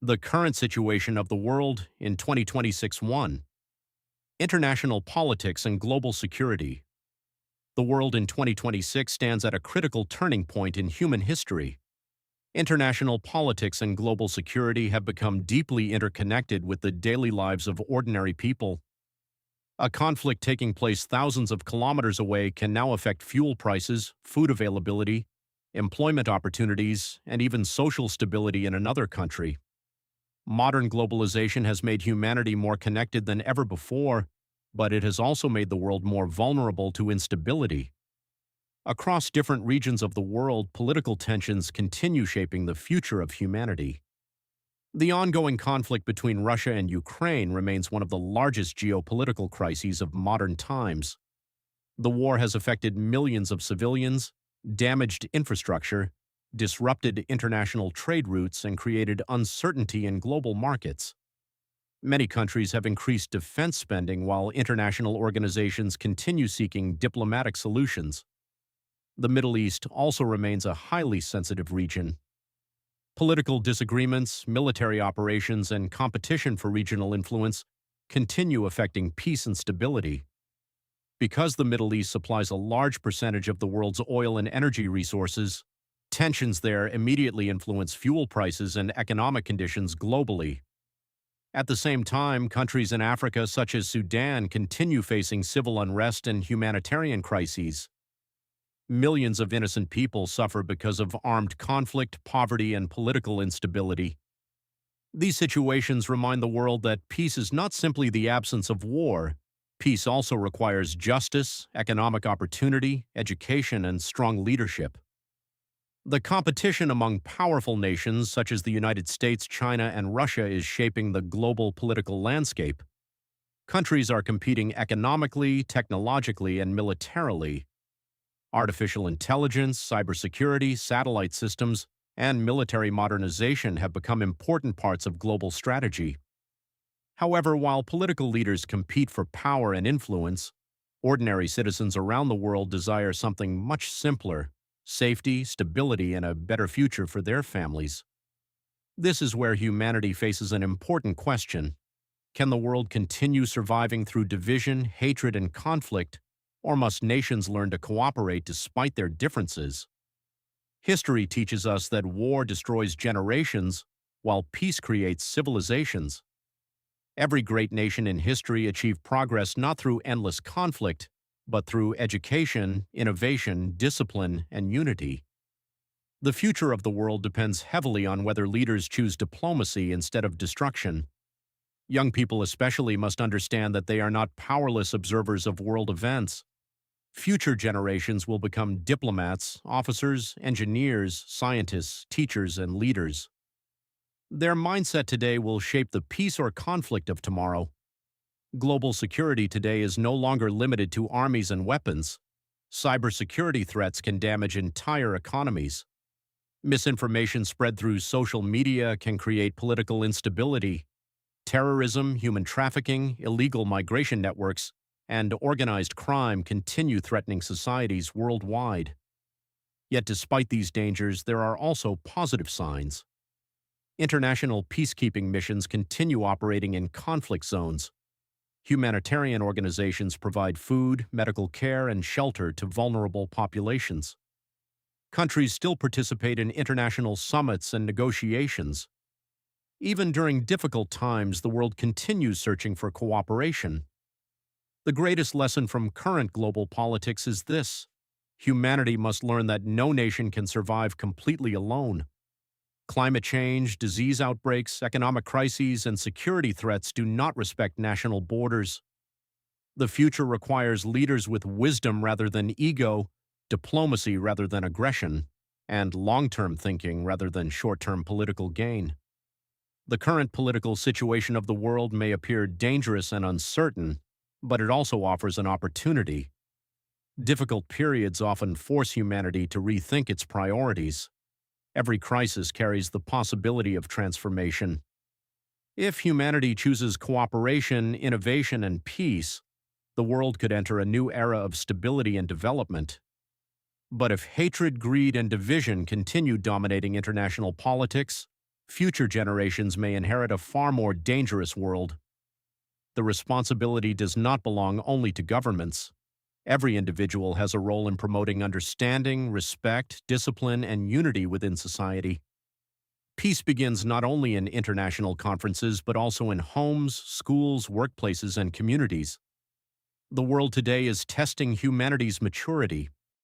The current situation of the world in 2026. 1. International politics and global security. The world in 2026 stands at a critical turning point in human history. International politics and global security have become deeply interconnected with the daily lives of ordinary people. A conflict taking place thousands of kilometers away can now affect fuel prices, food availability, employment opportunities, and even social stability in another country. Modern globalization has made humanity more connected than ever before, but it has also made the world more vulnerable to instability. Across different regions of the world, political tensions continue shaping the future of humanity. The ongoing conflict between Russia and Ukraine remains one of the largest geopolitical crises of modern times. The war has affected millions of civilians, damaged infrastructure, disrupted international trade routes, and created uncertainty in global markets. Many countries have increased defense spending while international organizations continue seeking diplomatic solutions. The Middle East also remains a highly sensitive region. Political disagreements, military operations, and competition for regional influence continue affecting peace and stability. Because the Middle East supplies a large percentage of the world's oil and energy resources, tensions there immediately influence fuel prices and economic conditions globally. At the same time, countries in Africa such as Sudan continue facing civil unrest and humanitarian crises. Millions of innocent people suffer because of armed conflict, poverty, and political instability. These situations remind the world that peace is not simply the absence of war. Peace also requires justice, economic opportunity, education, and strong leadership. The competition among powerful nations such as the United States, China, and Russia is shaping the global political landscape. Countries are competing economically, technologically, and militarily. Artificial intelligence, cybersecurity, satellite systems, and military modernization have become important parts of global strategy. However, while political leaders compete for power and influence, ordinary citizens around the world desire something much simpler: safety, stability, and a better future for their families. This is where humanity faces an important question. Can the world continue surviving through division, hatred, and conflict, or must nations learn to cooperate despite their differences? History teaches us that war destroys generations, while peace creates civilizations. Every great nation in history achieved progress not through endless conflict, but through education, innovation, discipline, and unity. The future of the world depends heavily on whether leaders choose diplomacy instead of destruction. Young people especially must understand that they are not powerless observers of world events. Future generations will become diplomats, officers, engineers, scientists, teachers, and leaders. Their mindset today will shape the peace or conflict of tomorrow. Global security today is no longer limited to armies and weapons. Cybersecurity threats can damage entire economies. Misinformation spread through social media can create political instability. Terrorism, human trafficking, illegal migration networks, and organized crime continue threatening societies worldwide. Yet despite these dangers, there are also positive signs. International peacekeeping missions continue operating in conflict zones. Humanitarian organizations provide food, medical care, and shelter to vulnerable populations. Countries still participate in international summits and negotiations. Even during difficult times, the world continues searching for cooperation. The greatest lesson from current global politics is this: humanity must learn that no nation can survive completely alone. Climate change, disease outbreaks, economic crises, and security threats do not respect national borders. The future requires leaders with wisdom rather than ego, diplomacy rather than aggression, and long-term thinking rather than short-term political gain. The current political situation of the world may appear dangerous and uncertain, but it also offers an opportunity. Difficult periods often force humanity to rethink its priorities. Every crisis carries the possibility of transformation. If humanity chooses cooperation, innovation, and peace, the world could enter a new era of stability and development. But if hatred, greed, and division continue dominating international politics, future generations may inherit a far more dangerous world. The responsibility does not belong only to governments. Every individual has a role in promoting understanding, respect, discipline, and unity within society. Peace begins not only in international conferences, but also in homes, schools, workplaces, and communities. The world today is testing humanity's maturity,